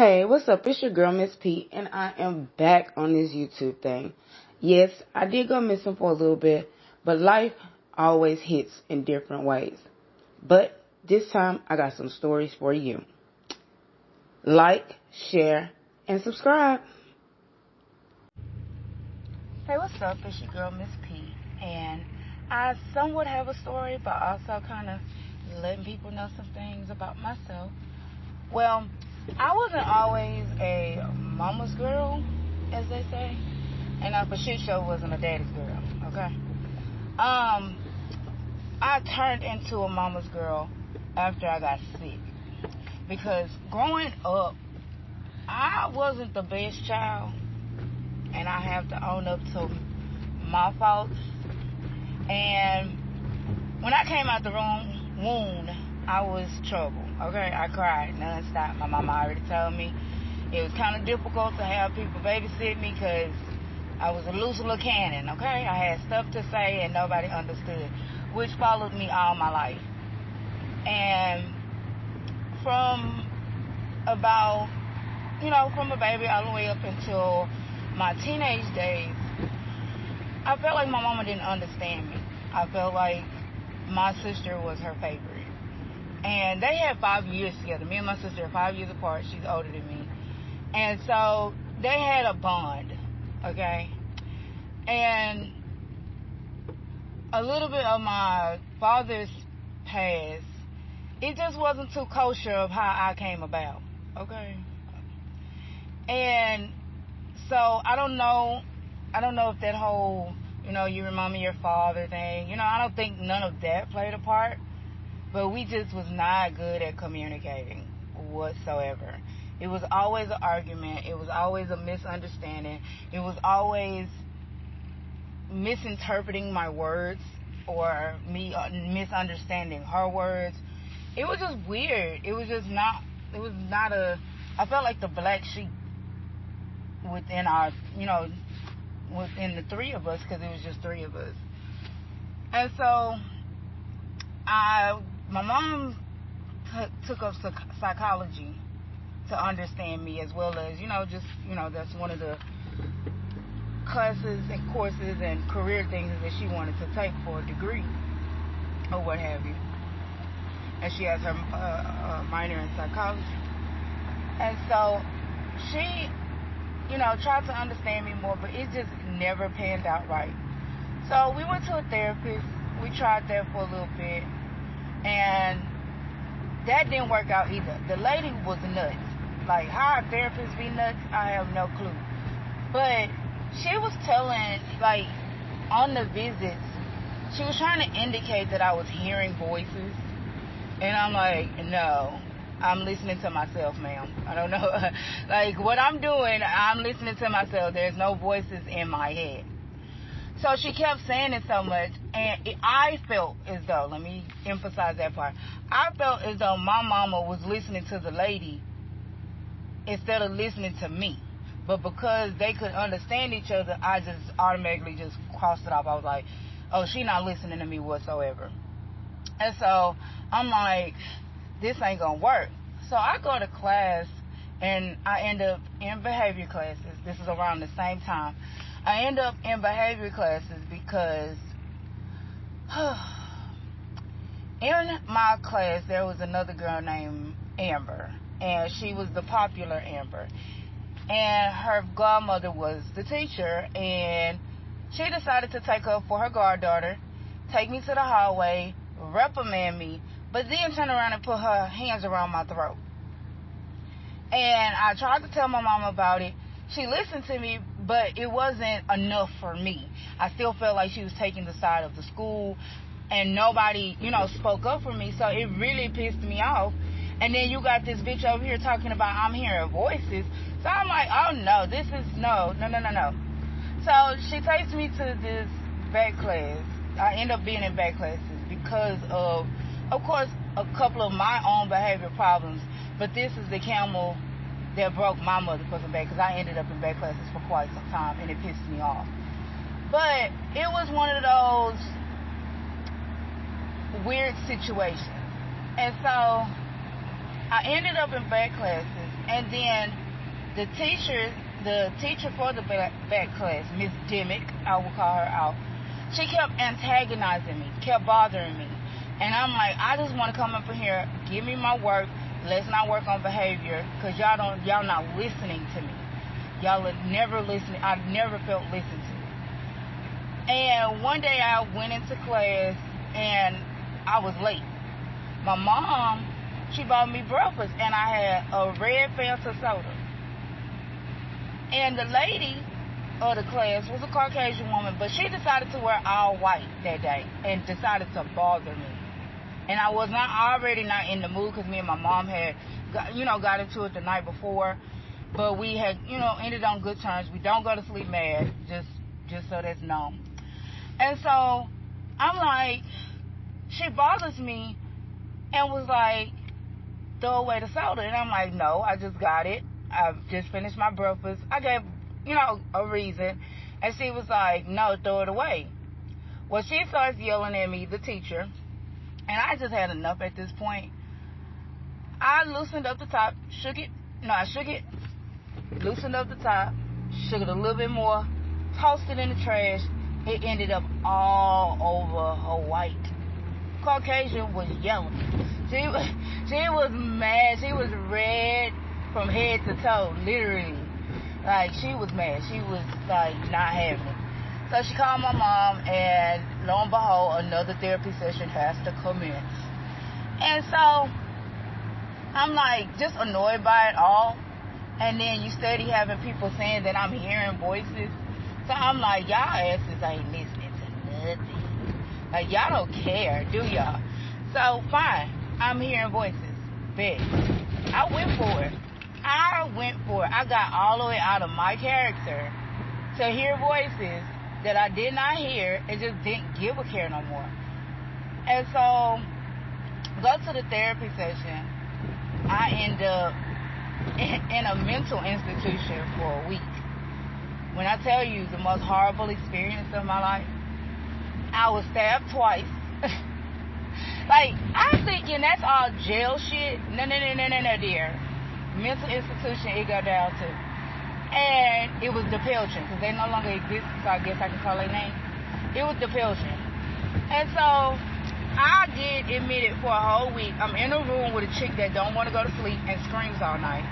Hey, what's up? It's your girl, Miss P, and I am back on this YouTube thing. Yes, I did go missing for a little bit, but life always hits in different ways. But this time, I got some stories for you. Like, share, and subscribe. Hey, what's up? It's your girl, Miss P, and I somewhat have a story, but also kind of letting people know some things about myself. Well, I wasn't always a mama's girl, as they say, and I for shit show wasn't a daddy's girl. Okay. I turned into a mama's girl after I got sick because growing up, I wasn't the best child, and I have to own up to my faults. And when I came out the womb, I was trouble. Okay, I cried nonstop. My mama already told me it was kind of difficult to have people babysit me because I was a loose little cannon. Okay, I had stuff to say and nobody understood, which followed me all my life. And from about, from a baby all the way up until my teenage days, I felt like my mama didn't understand me. I felt like my sister was her favorite. And they had 5 years together. Me and my sister are 5 years apart. She's older than me. And so they had a bond, okay? And a little bit of my father's past, it just wasn't too kosher of how I came about, okay? And so I don't know if that whole, you remind me of your father thing, I don't think none of that played a part. But we just was not good at communicating whatsoever. It was always an argument. It was always a misunderstanding. It was always misinterpreting my words or me misunderstanding her words. It was just weird. It was not I felt like the black sheep within our, within the three of us, because it was just three of us. And so my mom took up psychology to understand me, as well as, that's one of the classes and courses and career things that she wanted to take for a degree or what have you. And she has her minor in psychology. And so she, tried to understand me more, but it just never panned out right. So we went to a therapist. We tried that for a little bit. And that didn't work out either. The lady was nuts. Like, how therapists be nuts, I have no clue. But she was telling, like, on the visits, she was trying to indicate that I was hearing voices. And I'm like, no, I'm listening to myself, ma'am. I don't know. Like, what I'm doing, I'm listening to myself. There's no voices in my head. So she kept saying it so much, and I felt as though, let me emphasize that part, I felt as though my mama was listening to the lady instead of listening to me. But because they could understand each other, I just automatically just crossed it off. I was like, oh, she not listening to me whatsoever. And so I'm like, this ain't gonna work. So I go to class, and I end up in behavior classes. This is around the same time. I end up in behavior classes because in my class there was another girl named Amber, and she was the popular Amber, and her godmother was the teacher, and she decided to take her for her goddaughter, take me to the hallway, reprimand me, but then turn around and put her hands around my throat. And I tried to tell my mom about it. She listened to me, but it wasn't enough for me. I still felt like she was taking the side of the school, and nobody, spoke up for me. So it really pissed me off. And then you got this bitch over here talking about I'm hearing voices. So I'm like, oh no, this is no. So she takes me to this back class. I end up being in back classes because of course, a couple of my own behavior problems. But this is the camel that broke my motherfucking back, because I ended up in back classes for quite some time, and it pissed me off. But it was one of those weird situations. And so I ended up in back classes, And then the teacher for the back class, Miss Dimmick, I will call her out, she kept antagonizing me, kept bothering me. And I'm like, I just want to come up in here, give me my work, let's not work on behavior, because y'all not listening to me. Y'all are never listening. I never felt listened to. And one day I went into class and I was late. My mom, she bought me breakfast and I had a red Fanta soda. And the lady of the class was a Caucasian woman, but she decided to wear all white that day and decided to bother me. And I was already not in the mood because me and my mom had got into it the night before. But we had, ended on good terms. We don't go to sleep mad, just so that's known. And so I'm like, she bothers me and was like, throw away the soda. And I'm like, no, I just got it. I just finished my breakfast. I gave, a reason. And she was like, no, throw it away. Well, she starts yelling at me, the teacher. And I just had enough at this point. I loosened up the top, shook it, loosened up the top, shook it a little bit more, tossed it in the trash. It ended up all over her white. Caucasian was yelling. She was mad. She was red from head to toe, literally. Like, she was mad. She was, like, not having it. So she called my mom, and lo and behold, another therapy session has to commence. And so I'm, like, just annoyed by it all. And then you steady having people saying that I'm hearing voices. So I'm like, y'all asses ain't listening to nothing. Like, y'all don't care, do y'all? So, fine. I'm hearing voices. Bet. I went for it. I got all the way out of my character to hear voices that I did not hear and just didn't give a care no more. And so, go to the therapy session. I end up in a mental institution for a week. When I tell you the most horrible experience of my life, I was stabbed twice. Like, I'm thinking that's all jail shit. No, dear. Mental institution it got down to. And it was the Pilgrim, because they no longer exist, so I guess I can call their name. It was the Pilgrim. And so I get admitted for a whole week. I'm in a room with a chick that don't want to go to sleep and screams all night.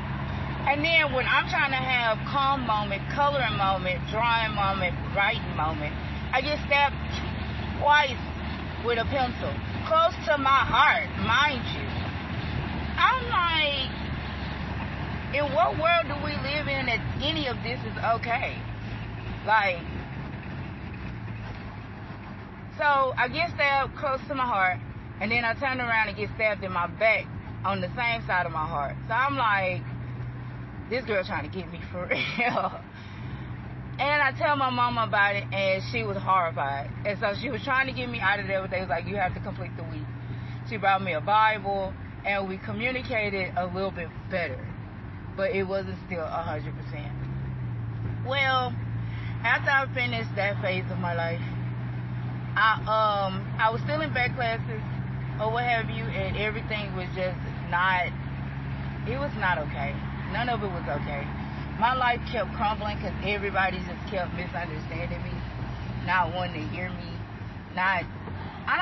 And then when I'm trying to have calm moment, coloring moment, drawing moment, writing moment, I get stabbed twice with a pencil. Close to my heart, mind you. I'm like, in what world do we live in that any of this is okay? Like, so I get stabbed close to my heart, and then I turn around and get stabbed in my back on the same side of my heart. So I'm like, this girl trying to get me for real. And I tell my mama about it, and she was horrified. And so she was trying to get me out of there, but they was like, you have to complete the week. She brought me a Bible, and we communicated a little bit better. But it wasn't still 100%. Well, after I finished that phase of my life, I was still in back classes or what have you, and everything was just not, it was not okay. None of it was okay. My life kept crumbling because everybody just kept misunderstanding me, not wanting to hear me, I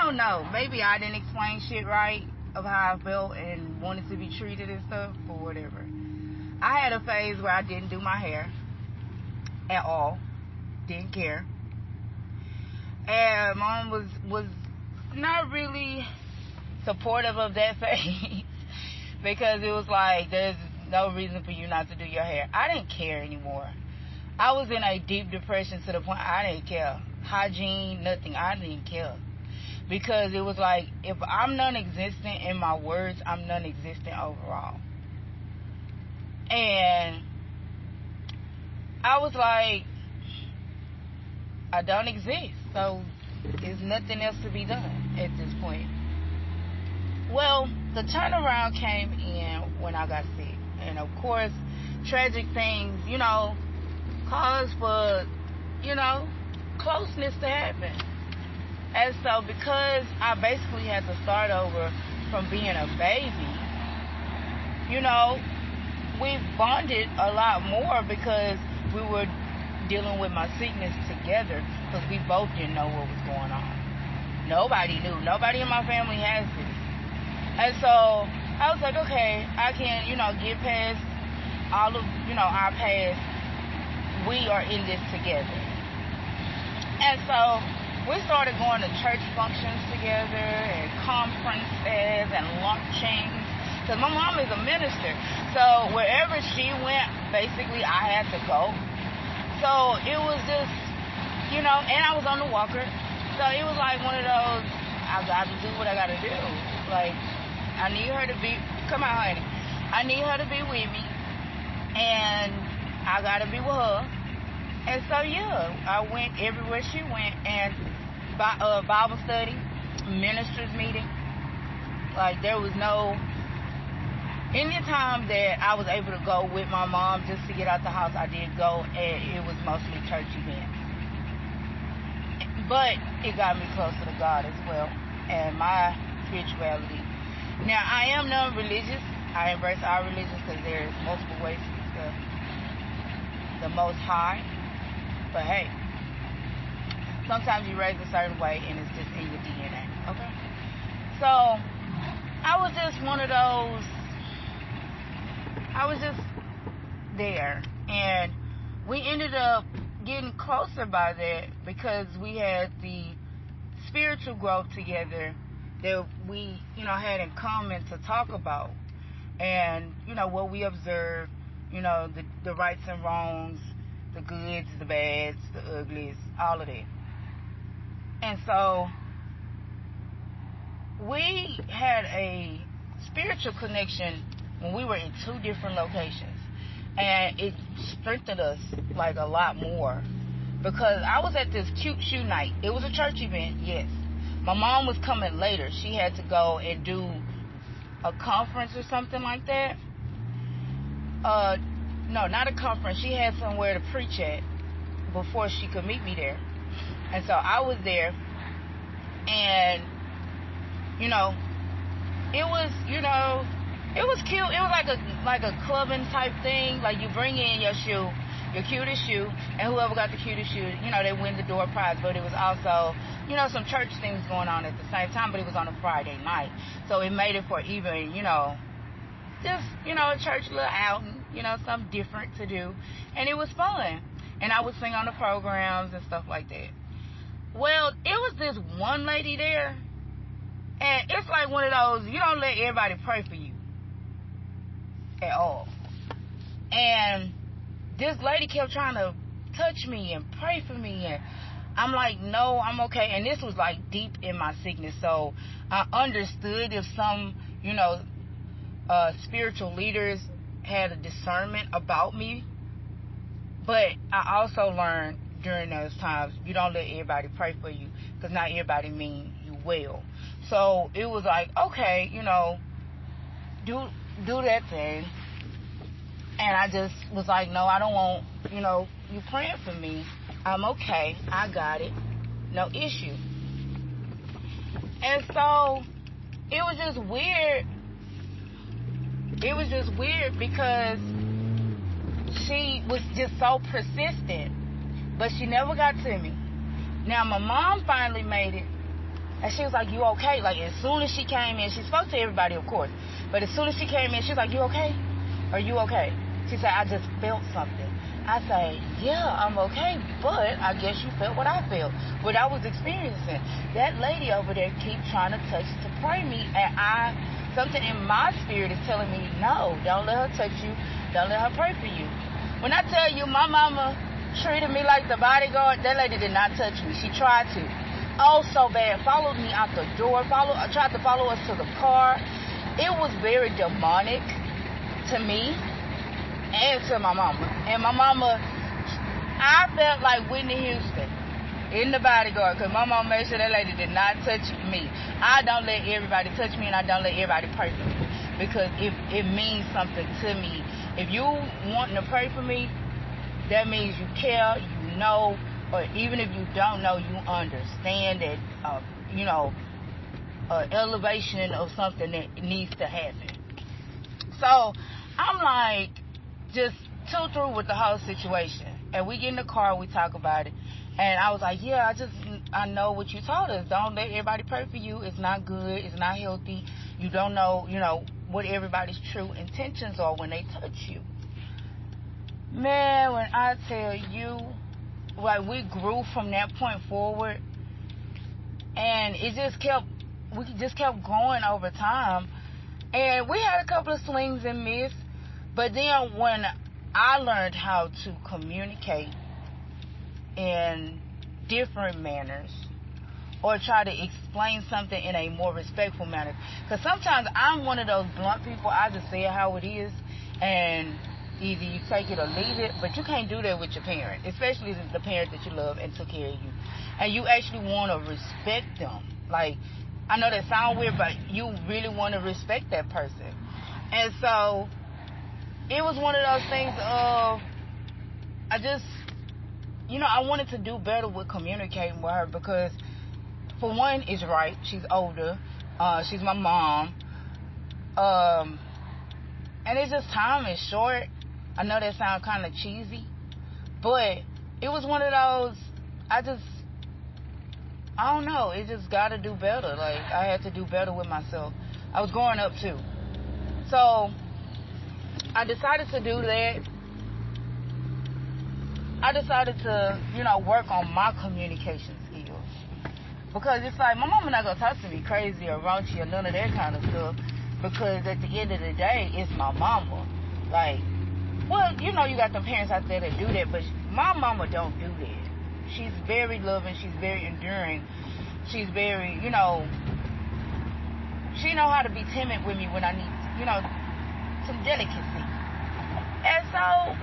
don't know, maybe I didn't explain shit right of how I felt and wanted to be treated and stuff, or whatever. I had a phase where I didn't do my hair at all, didn't care. And mom was not really supportive of that phase because it was like, there's no reason for you not to do your hair. I didn't care anymore. I was in a deep depression to the point I didn't care. Hygiene, nothing. I didn't care. Because it was like, if I'm non-existent in my words, I'm non-existent overall. And I was like, I don't exist. So there's nothing else to be done at this point. Well, the turnaround came in when I got sick. And of course, tragic things, cause for, closeness to happen. And so because I basically had to start over from being a baby, we bonded a lot more because we were dealing with my sickness together, because we both didn't know what was going on. Nobody knew. Nobody in my family has this. And so I was like, okay, I can, get past all of, our past. We are in this together. And so we started going to church functions together and conferences and luncheons. Because my mom is a minister. So wherever she went, basically I had to go. So it was just, and I was on the walker. So it was like one of those, I got to do what I got to do. Like, I need her to be, come on, honey. I need her to be with me. And I got to be with her. And so, yeah, I went everywhere she went. And Bible study, ministers meeting. Like, there was no, any time that I was able to go with my mom just to get out the house, I did go. And it was mostly church events. But it got me closer to God as well, and my spirituality. Now, I am non-religious. I embrace all religions because there's multiple ways to serve the Most High. But hey, sometimes you raise a certain way and it's just in your DNA. Okay? So, I was just one of those, I was just there. And we ended up getting closer by that because we had the spiritual growth together that we, had in common to talk about. And, what we observed, the rights and wrongs, the goods, the bads, the uglies, all of that. And so we had a spiritual connection when we were in two different locations. And it strengthened us, like, a lot more. Because I was at this cute shoe night. It was a church event, yes. My mom was coming later. She had to go and do a conference or something like that. No, not a conference. She had somewhere to preach at before she could meet me there. And so I was there. And, it was, it was cute. It was like a clubbing type thing. Like, you bring in your shoe, your cutest shoe, and whoever got the cutest shoe, they win the door prize. But it was also, some church things going on at the same time, but it was on a Friday night. So it made it for even, just, a church little outing, something different to do. And it was fun. And I would sing on the programs and stuff like that. Well, it was this one lady there, and it's like one of those, you don't let everybody pray for you at all. And this lady kept trying to touch me and pray for me, and I'm like, no, I'm okay. And this was like deep in my sickness, so I understood if some, spiritual leaders had a discernment about me. But I also learned during those times, you don't let everybody pray for you, because not everybody mean you well. So it was like, okay, do that thing. And I just was like, no, I don't want, you praying for me. I'm okay. I got it. No issue. And so it was just weird. It was just weird because she was just so persistent. But she never got to me. Now, my mom finally made it. And she was like, you okay? Like, as soon as she came in, she spoke to everybody, of course. But as soon as she came in, she was like, you okay? Are you okay? She said, I just felt something. I say, yeah, I'm okay, but I guess you felt what I felt, what I was experiencing. That lady over there keep trying to touch to pray me, and something in my spirit is telling me, no, don't let her touch you. Don't let her pray for you. When I tell you, my mama treated me like the bodyguard, that lady did not touch me. She tried to. Oh, so bad. Followed me out the door. Tried to follow us to the car. It was very demonic to me and to my mama. And my mama, I felt like Whitney Houston in the bodyguard, because my mama made sure that lady did not touch me. I don't let everybody touch me, and I don't let everybody pray for me, because it means something to me. If you wanting to pray for me, that means you care, you know, or even if you don't know, you understand that, elevation of something that needs to happen. So I'm like, just too through with the whole situation. And we get in the car, we talk about it. And I was like, yeah, I know what you told us. Don't let everybody pray for you. It's not good. It's not healthy. You don't know, what everybody's true intentions are when they touch you. Man, when I tell you, like, we grew from that point forward. And we just kept growing over time. And we had a couple of swings and misses. But then when I learned how to communicate in different manners, or try to explain something in a more respectful manner. Because sometimes I'm one of those blunt people. I just say it how it is, and either you take it or leave it. But you can't do that with your parent, especially the parent that you love and took care of you. And you actually want to respect them. Like, I know that sounds weird, but you really want to respect that person. And so it was one of those things of, I wanted to do better with communicating with her, because for one, it's right. She's older. She's my mom. And it's just time is short. I know that sounds kind of cheesy, but it was one of those, I don't know. It just got to do better. Like, I had to do better with myself. I was growing up too. So I decided to do that. I decided to, work on my communication skills. Because it's like, my mama not going to talk to me crazy or raunchy or none of that kind of stuff. Because at the end of the day, it's my mama. Like, well, you got the parents out there that do that. But my mama don't do that. She's very loving. She's very enduring. She's very, she know how to be timid with me when I need, some delicacy. And so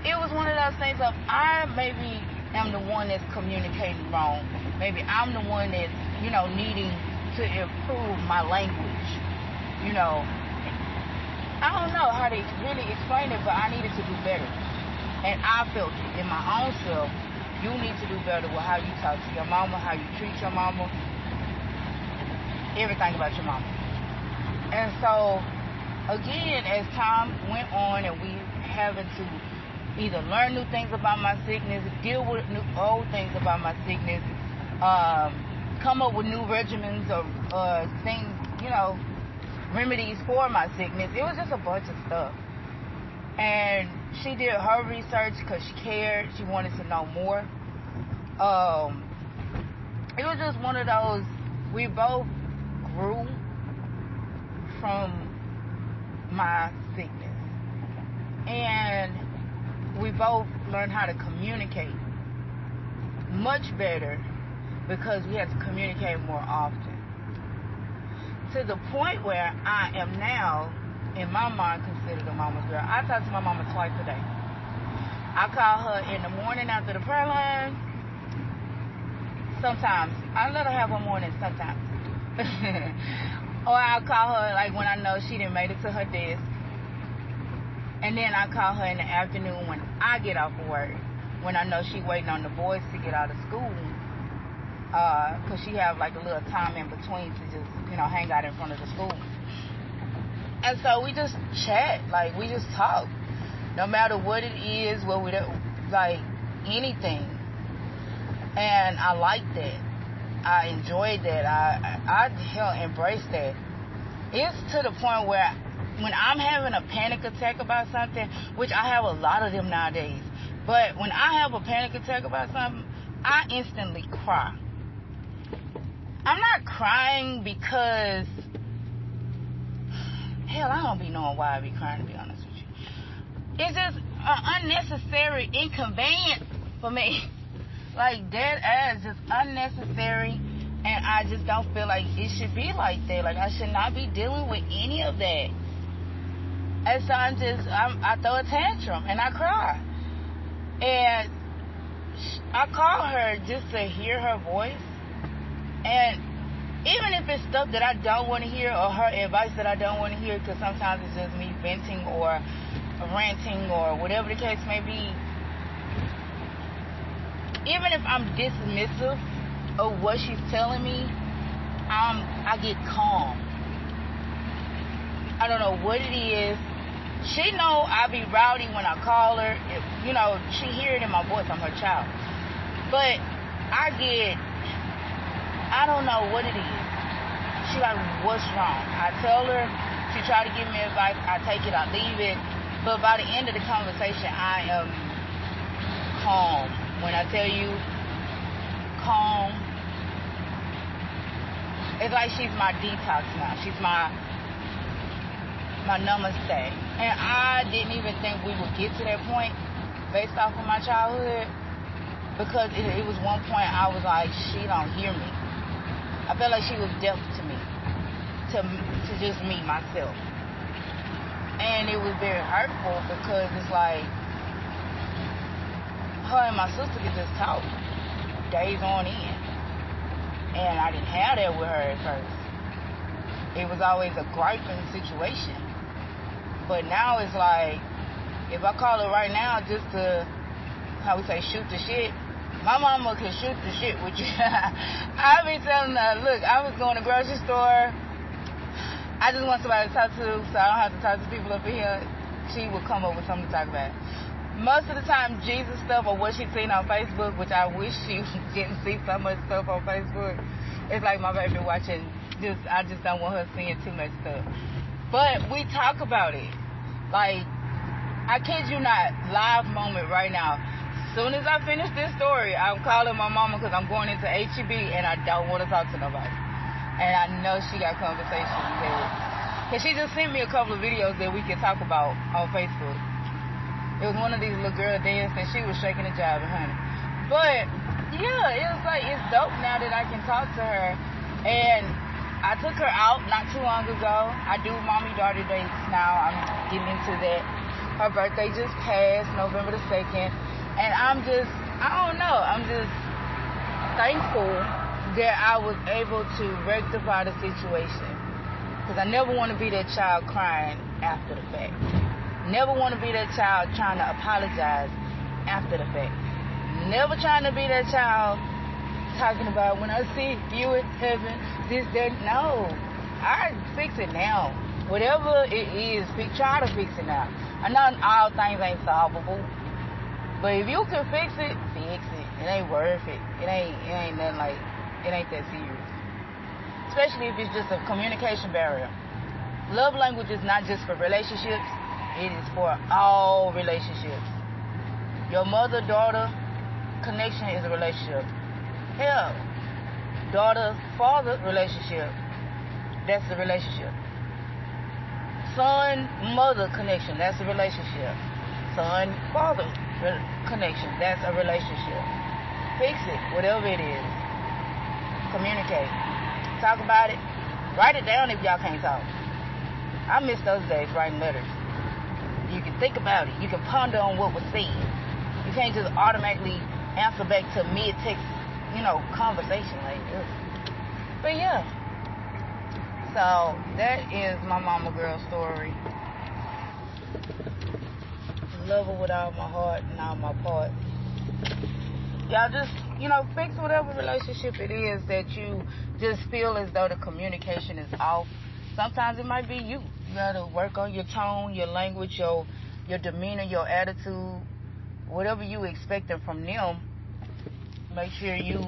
it was one of those things of, I maybe am the one that's communicating wrong. Maybe I'm the one that's, needing to improve my language. I don't know how to really explain it, but I needed to do better. And I felt it in my own self. You need to do better with how you talk to your mama, how you treat your mama, everything about your mama. And so, again, as time went on and we having to either learn new things about my sickness, deal with old things about my sickness, come up with new regimens of things, remedies for my sickness. It was just a bunch of stuff. And she did her research because she cared. She wanted to know more. It was just one of those, we both grew from my sickness. And we both learned how to communicate much better because we had to communicate more often. To the point where I am now, in my mind, considered a mama's girl. I talk to my mama twice a day. I call her in the morning after the prayer line. Sometimes. I let her have her morning sometimes. Or I'll call her like when I know she done made it to her desk. And then I call her in the afternoon when I get off of work. When I know she waiting on the boys to get out of school. Because she have like a little time in between to just, hang out in front of the school. And so we just chat, like we just talk. No matter what it is, like anything. And I like that. I enjoyed that. I embraced that. It's to the point where when I'm having a panic attack about something, which I have a lot of them nowadays, but when I have a panic attack about something, I instantly cry. I'm not crying because, hell, I don't be knowing why I be crying, to be honest with you. It's just an unnecessary inconvenience for me. Like, dead ass, just unnecessary, and I just don't feel like it should be like that. Like, I should not be dealing with any of that. And so I throw a tantrum, and I cry. And I call her just to hear her voice. And even if it's stuff that I don't want to hear or her advice that I don't want to hear, because sometimes it's just me venting or ranting or whatever the case may be, even if I'm dismissive of what she's telling me, I get calm. I don't know what it is. She know I be rowdy when I call her. She hear it in my voice. I'm her child. But I don't know what it is. She like, what's wrong? I tell her. She try to give me advice. I take it, I leave it. But by the end of the conversation, I am calm. When I tell you calm, it's like she's my detox now. She's my namaste. And I didn't even think we would get to that point based off of my childhood, because it was one point I was like, she don't hear me. I felt like she was deaf to me, to just me, myself. And it was very hurtful, because it's like her and my sister could just talk days on end. And I didn't have that with her at first. It was always a griping situation. But now it's like, if I call her right now just to, how we say, shoot the shit, my mama can shoot the shit with you. I be telling her, look, I was going to the grocery store. I just want somebody to talk to, so I don't have to talk to people up here. She would come up with something to talk about. Most of the time, Jesus stuff or what she's seen on Facebook, which I wish she didn't see so much stuff on Facebook. It's like my baby watching. I just don't want her seeing too much stuff. But we talk about it. Like, I kid you not, live moment right now. As soon as I finish this story, I'm calling my mama because I'm going into HEB and I don't want to talk to nobody. And I know she got conversations there. Because she just sent me a couple of videos that we can talk about on Facebook. It was one of these little girl dancing. She was shaking the jive, honey. But, yeah, it was like, it's dope now that I can talk to her. And I took her out not too long ago. I do mommy-daughter dates now. I'm getting into that. Her birthday just passed, November the 2nd. And I'm just thankful that I was able to rectify the situation. Because I never want to be that child crying after the fact. Never want to be that child trying to apologize after the fact. Never trying to be that child talking about, when I see you in heaven, this, that. No. I fix it now. Whatever it is, try to fix it now. I know all things ain't solvable. But if you can fix it, fix it. It ain't worth it. It ain't nothing like, it ain't that serious. Especially if it's just a communication barrier. Love language is not just for relationships. It is for all relationships. Your mother-daughter connection is a relationship. Hell, daughter-father relationship, that's a relationship. Son-mother connection, that's a relationship. Son-father connection, that's a relationship. Fix it, whatever it is. Communicate. Talk about it. Write it down if y'all can't talk. I miss those days writing letters. You can think about it. You can ponder on what was said. You can't just automatically answer back to mid-text, conversation like this. But yeah. So that is my mama girl story. Love her with all my heart and all my parts. Y'all just, fix whatever relationship it is that you just feel as though the communication is off. Sometimes it might be you. You gotta work on your tone, your language, your demeanor, your attitude. Whatever you expecting from them, make sure you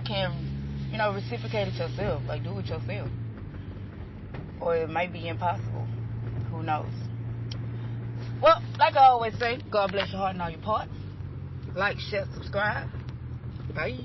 can, reciprocate it yourself. Like, do it yourself. Or it might be impossible. Who knows? Well, like I always say, God bless your heart and all your parts. Like, share, subscribe. Bye.